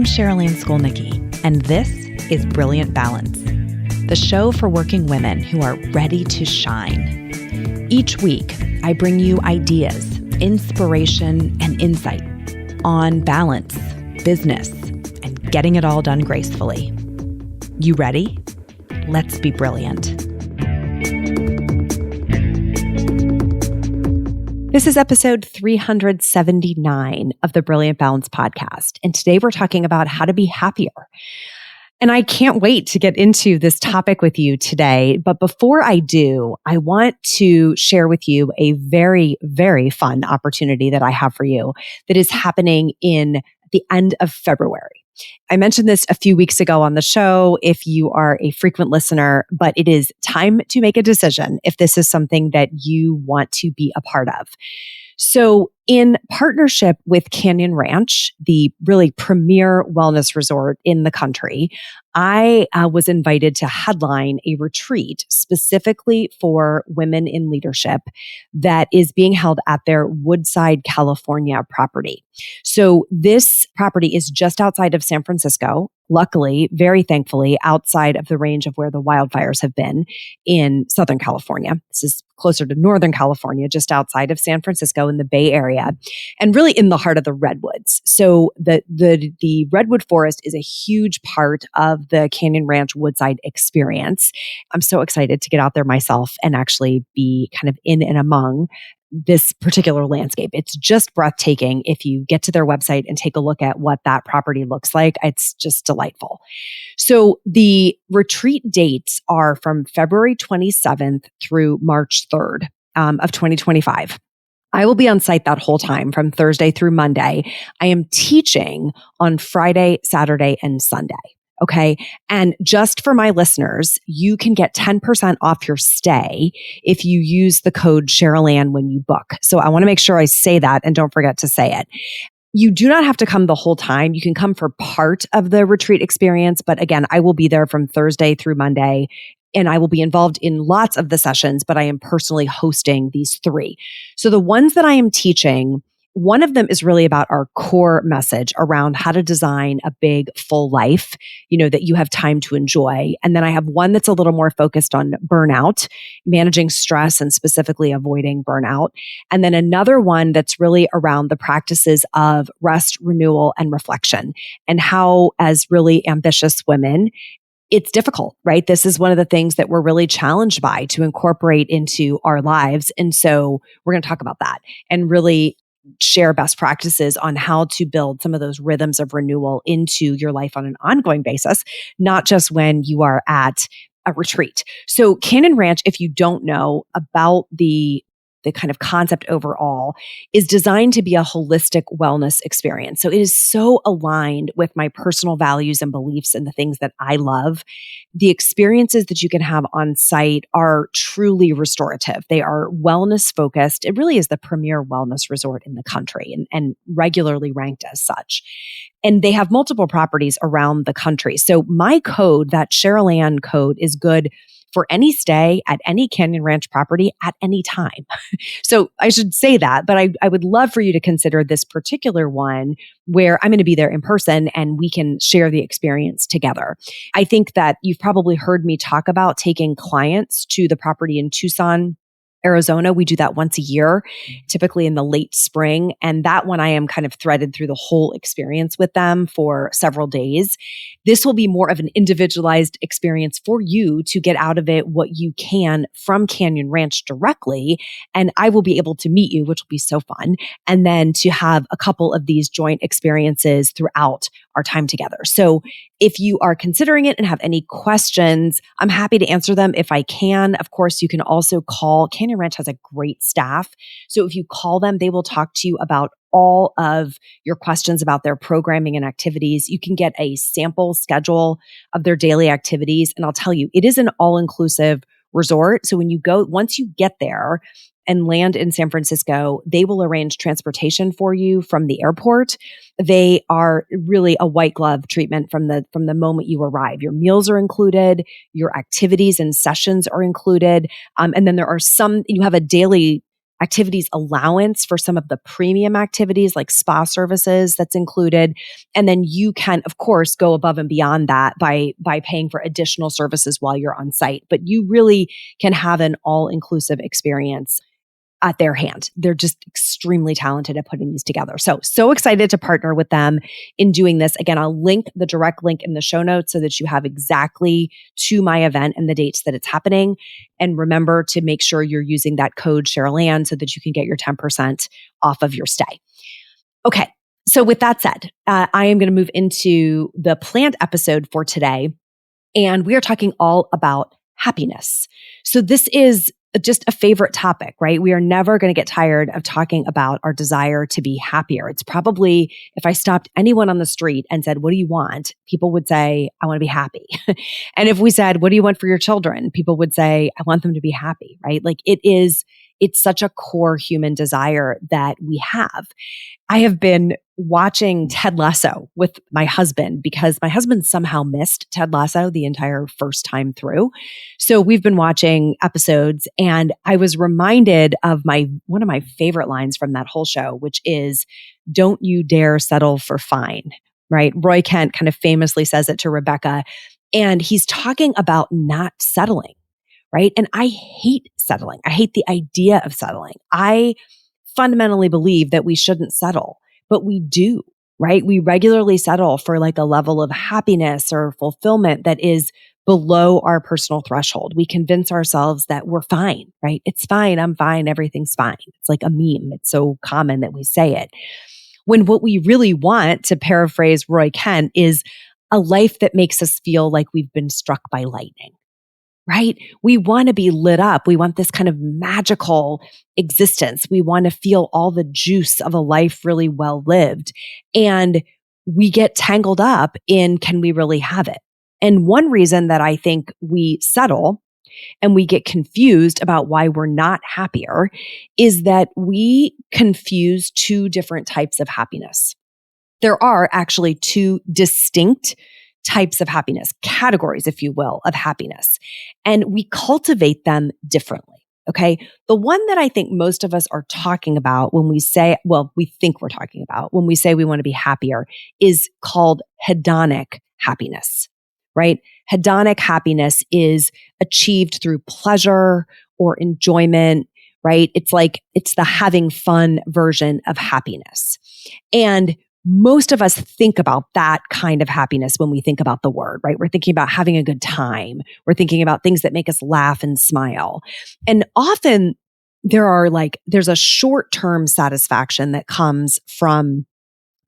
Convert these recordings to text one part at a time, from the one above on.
I'm Sherilyn Skolnicki, and this is Brilliant Balance, the show for working women who are ready to shine. Each week, I bring you ideas, inspiration, and insight on balance, business, and getting it all done gracefully. You ready? Let's be brilliant. This is episode 379 of the Brilliant Balance podcast. And today we're talking about how to be happier. And I can't wait to get into this topic with you today. But before I do, I want to share with you a very, very fun opportunity that I have for you that is happening in the end of February. I mentioned this a few weeks ago on the show if you are a frequent listener, but it is time to make a decision if this is something that you want to be a part of. So in partnership with Canyon Ranch, the really premier wellness resort in the country, I was invited to headline a retreat specifically for women in leadership that is being held at their Woodside, California property. So this property is just outside of San Francisco. Luckily, very thankfully, outside of the range of where the wildfires have been in Southern California. This is closer to Northern California, just outside of San Francisco in the Bay Area, and really in the heart of the redwoods. So the redwood forest is a huge part of the Canyon Ranch Woodside experience. I'm so excited to get out there myself and actually be kind of in and among this particular landscape. It's just breathtaking. If you get to their website and take a look at what that property looks like, it's just delightful. So the retreat dates are from February 27th through March 3rd of 2025. I will be on site that whole time from Thursday through Monday. I am teaching on Friday, Saturday, and Sunday. Okay. And just for my listeners, you can get 10% off your stay if you use the code Sherilyn when you book. So I want to make sure I say that and don't forget to say it. You do not have to come the whole time. You can come for part of the retreat experience. But again, I will be there from Thursday through Monday. And I will be involved in lots of the sessions, but I am personally hosting these 3. So the ones that I am teaching, one of them is really about our core message around how to design a big, full life, that you have time to enjoy. And then I have one that's a little more focused on burnout, managing stress and specifically avoiding burnout. And then another one that's really around the practices of rest, renewal, and reflection, and how, as really ambitious women, it's difficult, right? This is one of the things that we're really challenged by to incorporate into our lives. And so we're going to talk about that and really share best practices on how to build some of those rhythms of renewal into your life on an ongoing basis, not just when you are at a retreat. So Canyon Ranch, if you don't know about the kind of concept overall, is designed to be a holistic wellness experience. So it is so aligned with my personal values and beliefs and the things that I love. The experiences that you can have on site are truly restorative. They are wellness focused. It really is the premier wellness resort in the country and regularly ranked as such. And they have multiple properties around the country. So my code, that Sherilyn code, is good for any stay at any Canyon Ranch property at any time. So I should say that, but I would love for you to consider this particular one where I'm going to be there in person and we can share the experience together. I think that you've probably heard me talk about taking clients to the property in Tucson, Arizona. We do that once a year, typically in the late spring. And that one I am kind of threaded through the whole experience with them for several days. This will be more of an individualized experience for you to get out of it what you can from Canyon Ranch directly. And I will be able to meet you, which will be so fun. And then to have a couple of these joint experiences throughout our time together. So if you are considering it and have any questions, I'm happy to answer them if I can. Of course, you can also call. Canyon Ranch has a great staff. So if you call them, they will talk to you about all of your questions about their programming and activities. You can get a sample schedule of their daily activities. And I'll tell you, it is an all-inclusive resort. So when you go, once you get there and land in San Francisco, they will arrange transportation for you from the airport. They are really a white glove treatment from the moment you arrive. Your meals are included, your activities and sessions are included. And then there are you have a daily activities allowance for some of the premium activities like spa services that's included. And then you can, of course, go above and beyond that by paying for additional services while you're on site. But you really can have an all-inclusive experience at their hand. They're just extremely talented at putting these together. So excited to partner with them in doing this. Again, I'll link the direct link in the show notes so that you have exactly to my event and the dates that it's happening. And remember to make sure you're using that code Cheryl-Ann so that you can get your 10% off of your stay. Okay. So with that said, I am going to move into the planned episode for today. And we are talking all about happiness. So this is just a favorite topic, right? We are never going to get tired of talking about our desire to be happier. It's probably, if I stopped anyone on the street and said, what do you want? People would say, I want to be happy. And if we said, what do you want for your children? People would say, I want them to be happy, right? Like it's such a core human desire that we have. I have been watching Ted Lasso with my husband because my husband somehow missed Ted Lasso the entire first time through. So we've been watching episodes and I was reminded of one of my favorite lines from that whole show, which is, don't you dare settle for fine, right? Roy Kent kind of famously says it to Rebecca, and he's talking about not settling, right? And I hate settling. I hate the idea of settling. I fundamentally believe that we shouldn't settle, but we do, right? We regularly settle for like a level of happiness or fulfillment that is below our personal threshold. We convince ourselves that we're fine, right? It's fine. I'm fine. Everything's fine. It's like a meme. It's so common that we say it. When what we really want, to paraphrase Roy Kent, is a life that makes us feel like we've been struck by lightning. Right? We want to be lit up. We want this kind of magical existence. We want to feel all the juice of a life really well lived. And we get tangled up in, can we really have it? And one reason that I think we settle and we get confused about why we're not happier is that we confuse two different types of happiness. There are actually two distinct types of happiness, categories, if you will, of happiness. And we cultivate them differently. Okay. The one that I think most of us are talking about when we say, we think we're talking about when we say we want to be happier is called hedonic happiness, right? Hedonic happiness is achieved through pleasure or enjoyment, right? It's the having fun version of happiness. And most of us think about that kind of happiness when we think about the word, right? We're thinking about having a good time. We're thinking about things that make us laugh and smile. And often there's a short-term satisfaction that comes from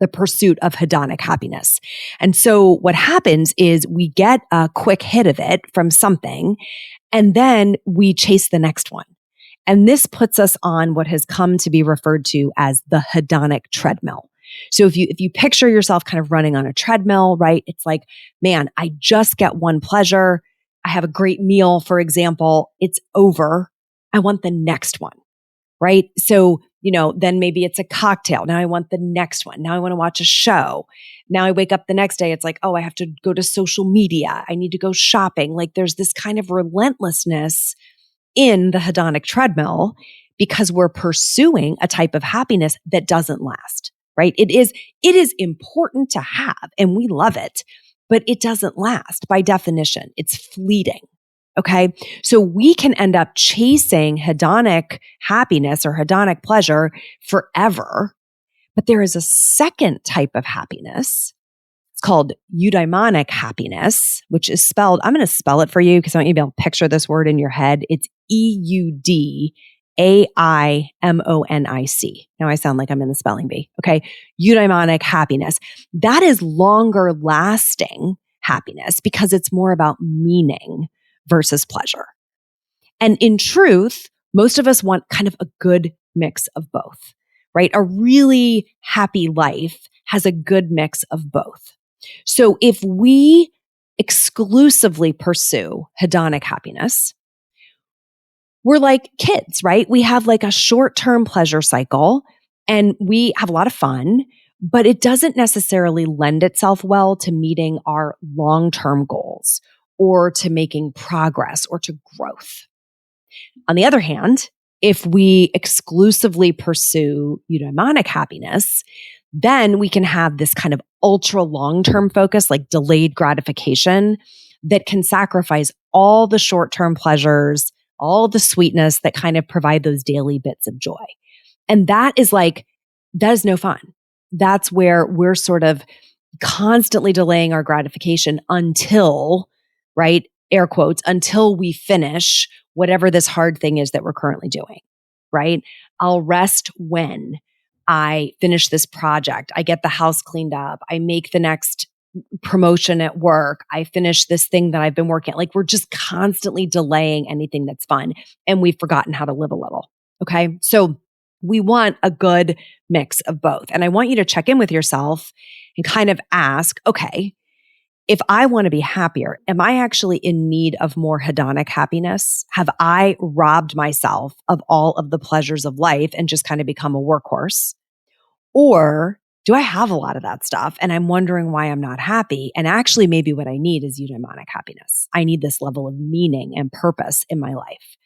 the pursuit of hedonic happiness. And so what happens is we get a quick hit of it from something, and then we chase the next one. And this puts us on what has come to be referred to as the hedonic treadmill. So if you picture yourself kind of running on a treadmill, right? It's like, man, I just get one pleasure. I have a great meal, for example. It's over. I want the next one, right? So, then maybe it's a cocktail. Now I want the next one. Now I want to watch a show. Now I wake up the next day. It's like, oh, I have to go to social media. I need to go shopping. Like there's this kind of relentlessness in the hedonic treadmill because we're pursuing a type of happiness that doesn't last. Right? It is important to have and we love it, but it doesn't last by definition. It's fleeting. Okay. So we can end up chasing hedonic happiness or hedonic pleasure forever. But there is a second type of happiness. It's called eudaimonic happiness, which is spelled, I'm going to spell it for you because I want you to be able to picture this word in your head. It's EUDAIMONIC. Now I sound like I'm in the spelling bee. Okay. Eudaimonic happiness. That is longer lasting happiness because it's more about meaning versus pleasure. And in truth, most of us want kind of a good mix of both, right? A really happy life has a good mix of both. So if we exclusively pursue hedonic happiness, we're like kids, right? We have like a short-term pleasure cycle and we have a lot of fun, but it doesn't necessarily lend itself well to meeting our long-term goals or to making progress or to growth. On the other hand, if we exclusively pursue eudaimonic happiness, then we can have this kind of ultra long-term focus, like delayed gratification, that can sacrifice all the short-term pleasures, all the sweetness that kind of provide those daily bits of joy. And that is no fun. That's where we're sort of constantly delaying our gratification until, right, air quotes, until we finish whatever this hard thing is that we're currently doing, right? I'll rest when I finish this project, I get the house cleaned up, I make the next promotion at work, I finish this thing that I've been working at. Like, we're just constantly delaying anything that's fun, and we've forgotten how to live a little. Okay. So we want a good mix of both. And I want you to check in with yourself and kind of ask, okay, if I want to be happier, am I actually in need of more hedonic happiness? Have I robbed myself of all of the pleasures of life and just kind of become a workhorse? Or do I have a lot of that stuff and I'm wondering why I'm not happy? And actually, maybe what I need is eudaimonic happiness. I need this level of meaning and purpose in my life.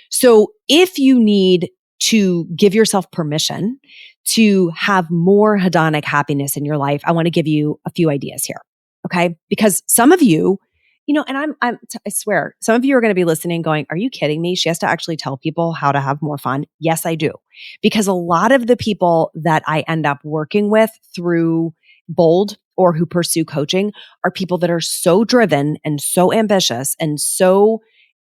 So if you need to give yourself permission to have more hedonic happiness in your life, I want to give you a few ideas here. Okay. Because some of you, and I swear, some of you are going to be listening going, are you kidding me? She has to actually tell people how to have more fun. Yes, I do. Because a lot of the people that I end up working with through Bold or who pursue coaching are people that are so driven and so ambitious and so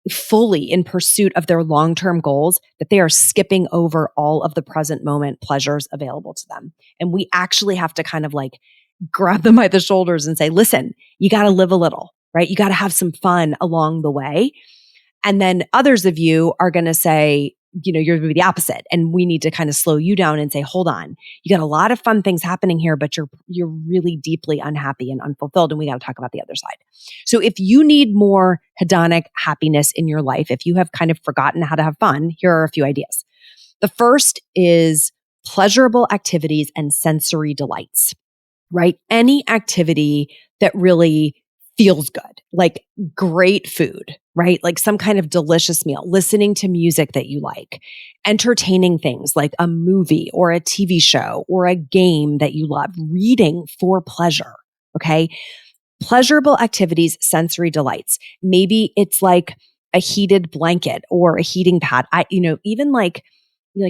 fully in pursuit of their long-term goals that they are skipping over all of the present moment pleasures available to them. And we actually have to kind of like grab them by the shoulders and say, listen, you got to live a little, right? You got to have some fun along the way. And then others of you are going to say, you're going to be the opposite. And we need to kind of slow you down and say, hold on, you got a lot of fun things happening here, but you're really deeply unhappy and unfulfilled. And we got to talk about the other side. So if you need more hedonic happiness in your life, if you have kind of forgotten how to have fun, here are a few ideas. The first is pleasurable activities and sensory delights, right? Any activity that really feels good, like great food, right? Like some kind of delicious meal, listening to music that you like, entertaining things like a movie or a TV show or a game that you love, reading for pleasure, okay? Pleasurable activities, sensory delights. Maybe it's like a heated blanket or a heating pad. Even like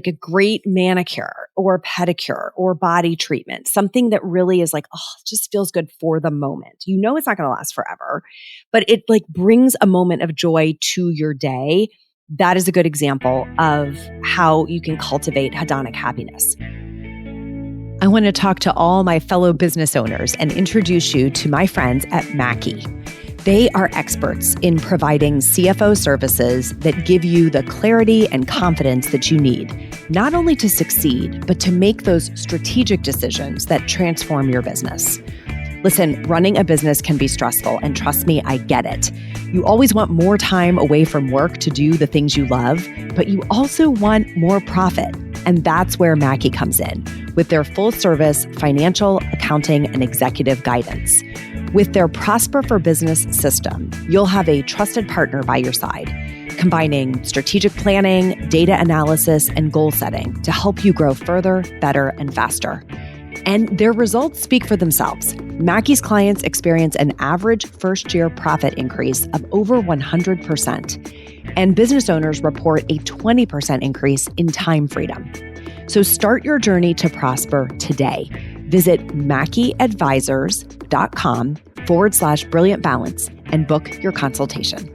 a great manicure or pedicure or body treatment, something that really is like, it just feels good for the moment. It's not going to last forever, but it like brings a moment of joy to your day. That is a good example of how you can cultivate hedonic happiness. I want to talk to all my fellow business owners and introduce you to my friends at Mackie. They are experts in providing CFO services that give you the clarity and confidence that you need, not only to succeed, but to make those strategic decisions that transform your business. Listen, running a business can be stressful, and trust me, I get it. You always want more time away from work to do the things you love, but you also want more profit. And that's where Mackie comes in with their full service financial, accounting, and executive guidance. With their Prosper for Business system, you'll have a trusted partner by your side, combining strategic planning, data analysis, and goal setting to help you grow further, better, and faster. And their results speak for themselves. Mackie's clients experience an average first-year profit increase of over 100%, and business owners report a 20% increase in time freedom. So start your journey to prosper today. Visit mackieadvisors.com/brilliant balance and book your consultation.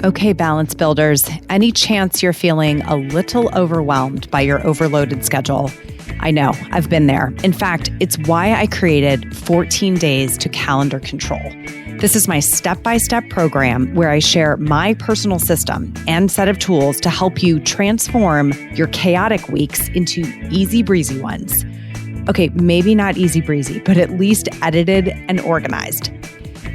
Okay, balance builders, any chance you're feeling a little overwhelmed by your overloaded schedule? I know, I've been there. In fact, it's why I created 14 Days to Calendar Control. This is my step-by-step program where I share my personal system and set of tools to help you transform your chaotic weeks into easy breezy ones. Okay, maybe not easy breezy, but at least edited and organized.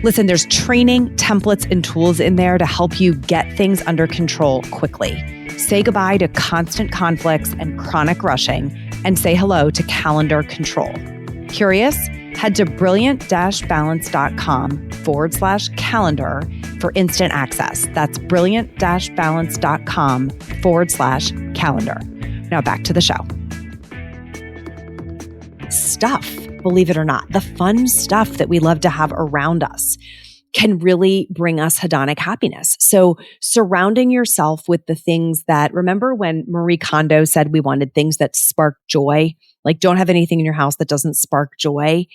Listen, there's training, templates, and tools in there to help you get things under control quickly. Say goodbye to constant conflicts and chronic rushing, and say hello to calendar control. Curious? Head to brilliant-balance.com/calendar for instant access. That's brilliant-balance.com/calendar. Now back to the show. Stuff, believe it or not, the fun stuff that we love to have around us can really bring us hedonic happiness. So surrounding yourself with the things that, remember when Marie Kondo said we wanted things that spark joy? Like, don't have anything in your house that doesn't spark joy.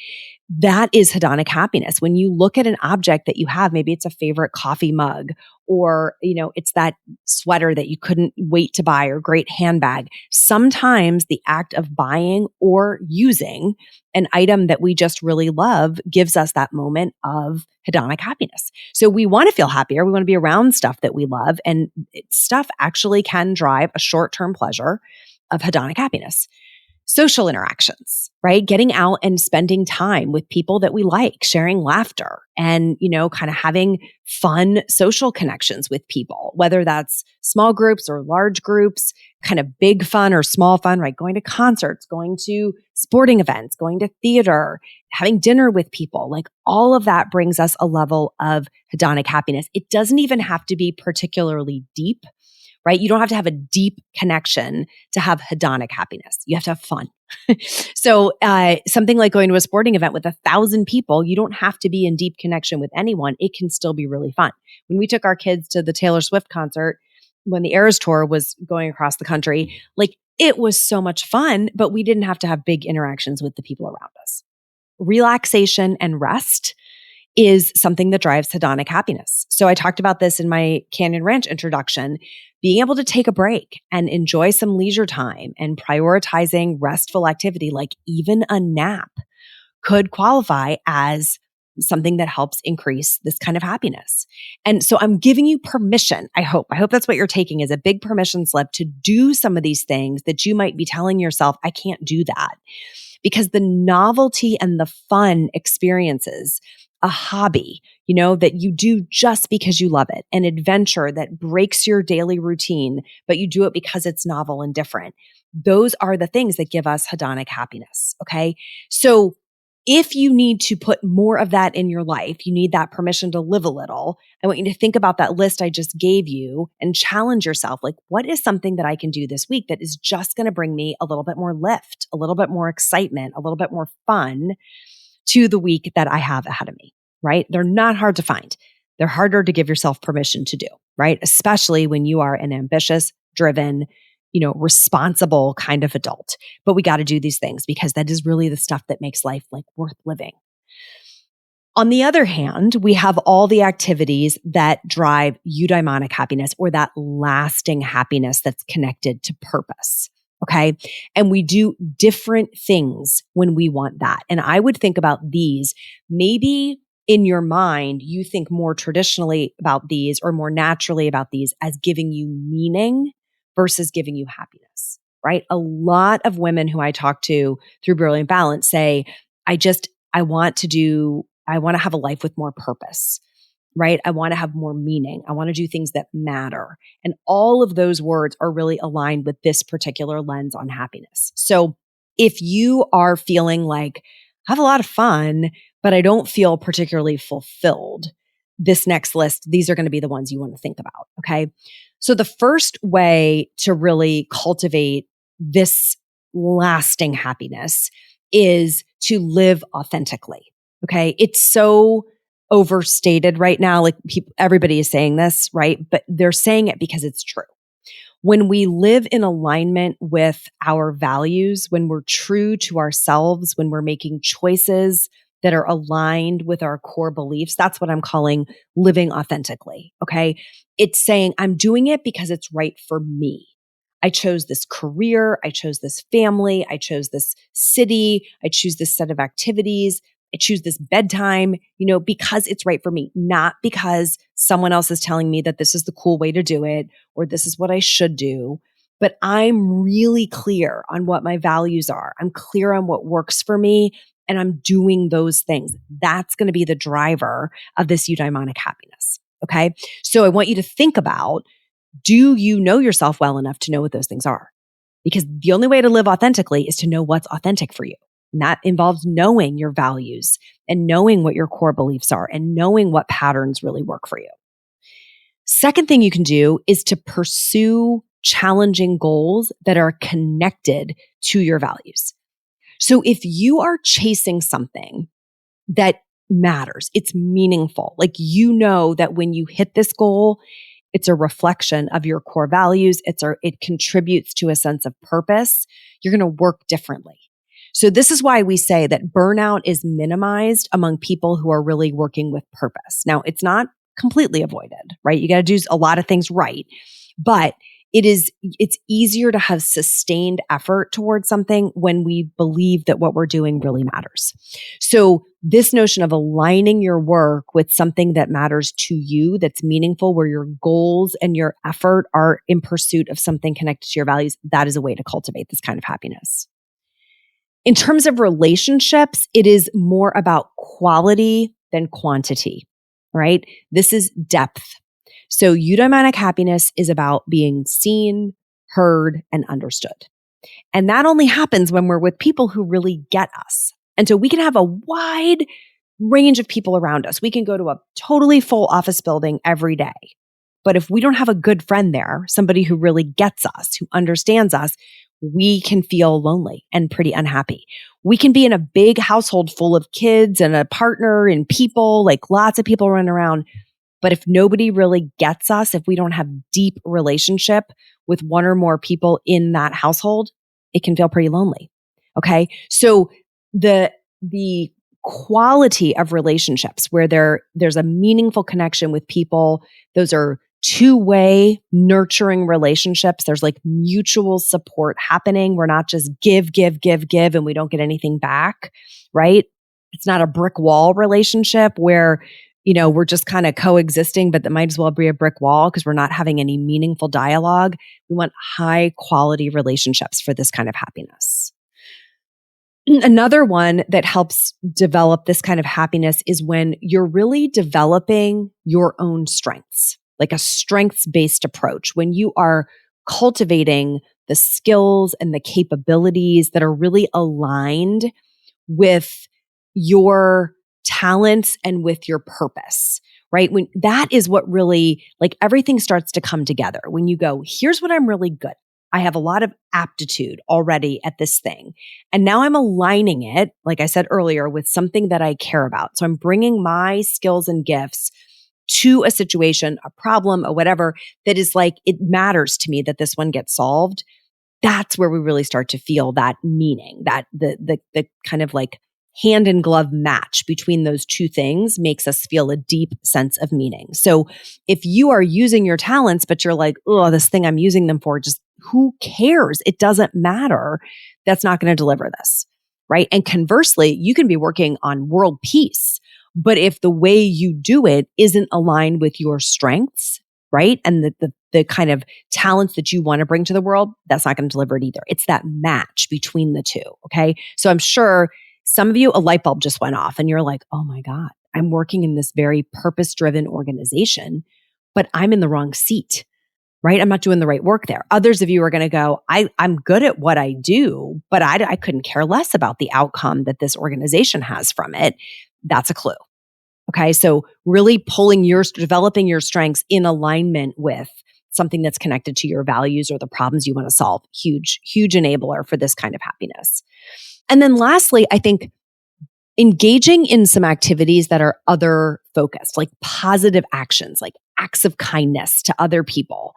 That is hedonic happiness. When you look at an object that you have, maybe it's a favorite coffee mug, or, it's that sweater that you couldn't wait to buy, or great handbag. Sometimes the act of buying or using an item that we just really love gives us that moment of hedonic happiness. So we want to feel happier. We want to be around stuff that we love, and stuff actually can drive a short-term pleasure of hedonic happiness. Social interactions, right? Getting out and spending time with people that we like, sharing laughter and, kind of having fun social connections with people, whether that's small groups or large groups, kind of big fun or small fun, right? Going to concerts, going to sporting events, going to theater, having dinner with people, like all of that brings us a level of hedonic happiness. It doesn't even have to be particularly deep, right? You don't have to have a deep connection to have hedonic happiness. You have to have fun. So something like going to a sporting event with 1,000 people, you don't have to be in deep connection with anyone. It can still be really fun. When we took our kids to the Taylor Swift concert, when the Eras Tour was going across the country, like it was so much fun, but we didn't have to have big interactions with the people around us. Relaxation and rest is something that drives hedonic happiness. So I talked about this in my Canyon Ranch introduction, being able to take a break and enjoy some leisure time and prioritizing restful activity, like even a nap, could qualify as something that helps increase this kind of happiness. And so I'm giving you permission. I hope that's what you're taking, is a big permission slip to do some of these things that you might be telling yourself, I can't do that. Because the novelty and the fun experiences, a hobby, that you do just because you love it, an adventure that breaks your daily routine, but you do it because it's novel and different. Those are the things that give us hedonic happiness. Okay. So if you need to put more of that in your life, you need that permission to live a little. I want you to think about that list I just gave you and challenge yourself. Like, what is something that I can do this week that is just going to bring me a little bit more lift, a little bit more excitement, a little bit more fun to the week that I have ahead of me, right? They're not hard to find. They're harder to give yourself permission to do, right? Especially when you are an ambitious, driven, responsible kind of adult. But we got to do these things because that is really the stuff that makes life like worth living. On the other hand, we have all the activities that drive eudaimonic happiness, or that lasting happiness that's connected to purpose. Okay. And we do different things when we want that. And I would think about these. Maybe in your mind, you think more traditionally about these, or more naturally about these, as giving you meaning versus giving you happiness, right? A lot of women who I talk to through Brilliant Balance say, I want to have a life with more purpose, right? I want to have more meaning. I want to do things that matter. And all of those words are really aligned with this particular lens on happiness. So if you are feeling like, I have a lot of fun, but I don't feel particularly fulfilled, this next list, these are going to be the ones you want to think about. Okay. So the first way to really cultivate this lasting happiness is to live authentically. Okay. It's so overstated right now. Like everybody is saying this, right? But they're saying it because it's true. When we live in alignment with our values, when we're true to ourselves, when we're making choices that are aligned with our core beliefs, that's what I'm calling living authentically. Okay. It's saying I'm doing it because it's right for me. I chose this career. I chose this family. I chose this city. I choose this set of activities. I choose this bedtime, because it's right for me, not because someone else is telling me that this is the cool way to do it, or this is what I should do. But I'm really clear on what my values are. I'm clear on what works for me, and I'm doing those things. That's going to be the driver of this eudaimonic happiness. Okay. So I want you to think about, do you know yourself well enough to know what those things are? Because the only way to live authentically is to know what's authentic for you. And that involves knowing your values and knowing what your core beliefs are and knowing what patterns really work for you. Second thing you can do is to pursue challenging goals that are connected to your values. So if you are chasing something that matters, it's meaningful, like you know that when you hit this goal, it's a reflection of your core values, it contributes to a sense of purpose, you're going to work differently. So this is why we say that burnout is minimized among people who are really working with purpose. Now, it's not completely avoided, right? You got to do a lot of things right, but it's easier to have sustained effort towards something when we believe that what we're doing really matters. So this notion of aligning your work with something that matters to you, that's meaningful, where your goals and your effort are in pursuit of something connected to your values, that is a way to cultivate this kind of happiness. In terms of relationships, it is more about quality than quantity, right? This is depth. So eudaimonic happiness is about being seen, heard, and understood. And that only happens when we're with people who really get us. And so we can have a wide range of people around us. We can go to a totally full office building every day. But if we don't have a good friend there, somebody who really gets us, who understands us, we can feel lonely and pretty unhappy. We can be in a big household full of kids and a partner and people, like lots of people running around. But if nobody really gets us, if we don't have deep relationship with one or more people in that household, it can feel pretty lonely. Okay. So the quality of relationships where there's a meaningful connection with people, those are two-way nurturing relationships. There's like mutual support happening. We're not just give, and we don't get anything back, right? It's not a brick wall relationship where we're just kind of coexisting, but that might as well be a brick wall because we're not having any meaningful dialogue. We want high quality relationships for this kind of happiness. Another one that helps develop this kind of happiness is when you're really developing your own strengths, like a strengths-based approach, when you are cultivating the skills and the capabilities that are really aligned with your talents and with your purpose, right? When that is what really, like everything starts to come together. When you go, here's what I'm really good. I have a lot of aptitude already at this thing. And now I'm aligning it, like I said earlier, with something that I care about. So I'm bringing my skills and gifts to a situation, a problem, or whatever that is like, it matters to me that this one gets solved. That's where we really start to feel that meaning, that the kind of like hand in glove match between those two things makes us feel a deep sense of meaning. So if you are using your talents, but you're like, oh, this thing I'm using them for, just who cares? It doesn't matter. That's not going to deliver this, right? And conversely, you can be working on world peace, but if the way you do it isn't aligned with your strengths, right? And the kind of talents that you want to bring to the world, that's not going to deliver it either. It's that match between the two, okay? So I'm sure some of you, a light bulb just went off and you're like, oh my God, I'm working in this very purpose-driven organization, but I'm in the wrong seat, right? I'm not doing the right work there. Others of you are going to go, I'm good at what I do, but I couldn't care less about the outcome that this organization has from it. That's a clue. Okay. So really developing your strengths in alignment with something that's connected to your values or the problems you want to solve. Huge, huge enabler for this kind of happiness. And then lastly, I think engaging in some activities that are other focused, like positive actions, like acts of kindness to other people,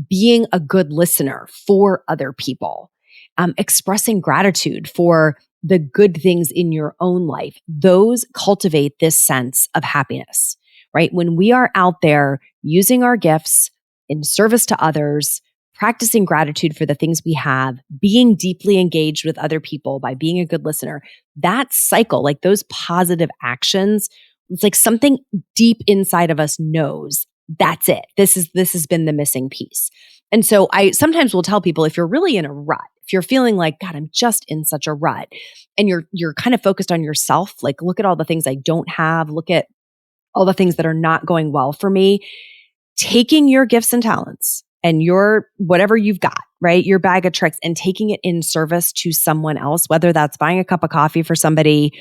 being a good listener for other people, expressing gratitude for the good things in your own life. Those cultivate this sense of happiness, right? When we are out there using our gifts in service to others, practicing gratitude for the things we have, being deeply engaged with other people by being a good listener, that cycle, like those positive actions, it's like something deep inside of us knows that's it. This has been the missing piece. And so I sometimes will tell people, if you're really in a rut, if you're feeling like, God, I'm just in such a rut, and you're kind of focused on yourself, like look at all the things I don't have, look at all the things that are not going well for me, taking your gifts and talents and your whatever you've got, right? Your bag of tricks, and taking it in service to someone else, whether that's buying a cup of coffee for somebody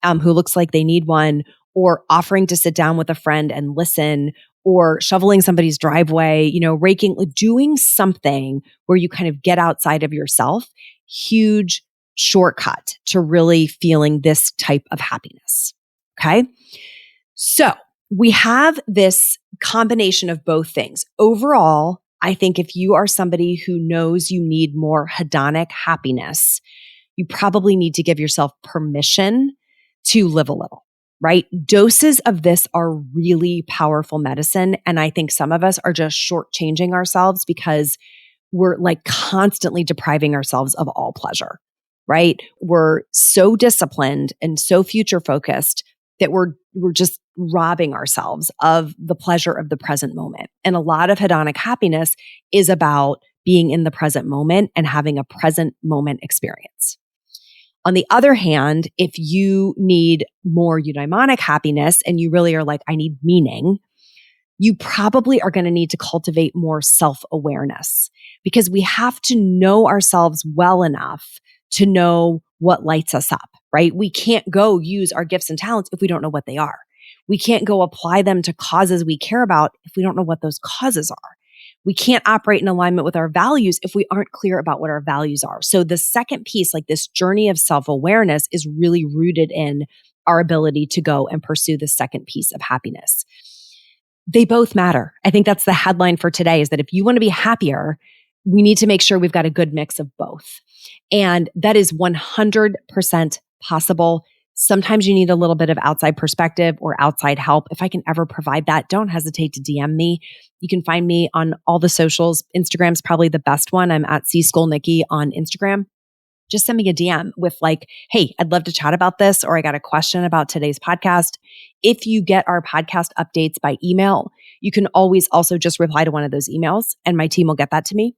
who looks like they need one, or offering to sit down with a friend and listen, or shoveling somebody's driveway, raking, doing something where you kind of get outside of yourself. Huge shortcut to really feeling this type of happiness. Okay. So we have this combination of both things. Overall, I think if you are somebody who knows you need more hedonic happiness, you probably need to give yourself permission to live a little, right? Doses of this are really powerful medicine. And I think some of us are just shortchanging ourselves because we're like constantly depriving ourselves of all pleasure, right? We're so disciplined and so future focused that we're just robbing ourselves of the pleasure of the present moment. And a lot of hedonic happiness is about being in the present moment and having a present moment experience. On the other hand, if you need more eudaimonic happiness and you really are like, I need meaning, you probably are going to need to cultivate more self-awareness because we have to know ourselves well enough to know what lights us up, right? We can't go use our gifts and talents if we don't know what they are. We can't go apply them to causes we care about if we don't know what those causes are. We can't operate in alignment with our values if we aren't clear about what our values are. So the second piece, like this journey of self-awareness, is really rooted in our ability to go and pursue the second piece of happiness. They both matter. I think that's the headline for today, is that if you want to be happier, we need to make sure we've got a good mix of both. And that is 100% possible. Sometimes you need a little bit of outside perspective or outside help. If I can ever provide that, don't hesitate to DM me. You can find me on all the socials. Instagram's probably the best one. I'm at cschoolnikki on Instagram. Just send me a DM with like, hey, I'd love to chat about this, or I got a question about today's podcast. If you get our podcast updates by email, you can always also just reply to one of those emails and my team will get that to me.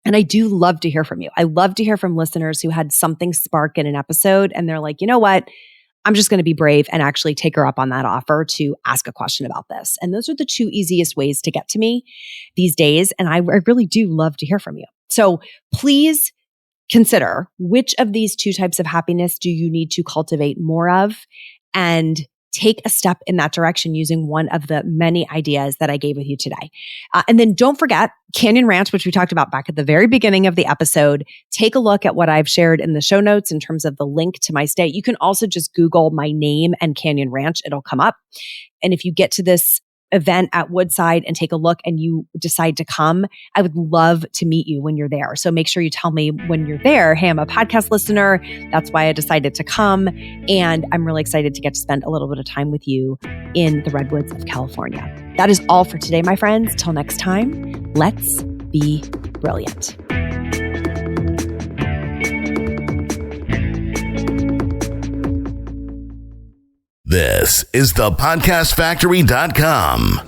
And I do love to hear from you. I love to hear from listeners who had something spark in an episode and they're like, you know what? I'm just going to be brave and actually take her up on that offer to ask a question about this. And those are the two easiest ways to get to me these days. And I really do love to hear from you. So please consider, which of these two types of happiness do you need to cultivate more of, and take a step in that direction using one of the many ideas that I gave with you today. And then don't forget Canyon Ranch, which we talked about back at the very beginning of the episode. Take a look at what I've shared in the show notes in terms of the link to my stay. You can also just Google my name and Canyon Ranch. It'll come up. And if you get to this event at Woodside and take a look and you decide to come, I would love to meet you when you're there. So make sure you tell me when you're there, hey, I'm a podcast listener. That's why I decided to come. And I'm really excited to get to spend a little bit of time with you in the redwoods of California. That is all for today, my friends. Till next time, let's be brilliant. This is thepodcastfactory.com.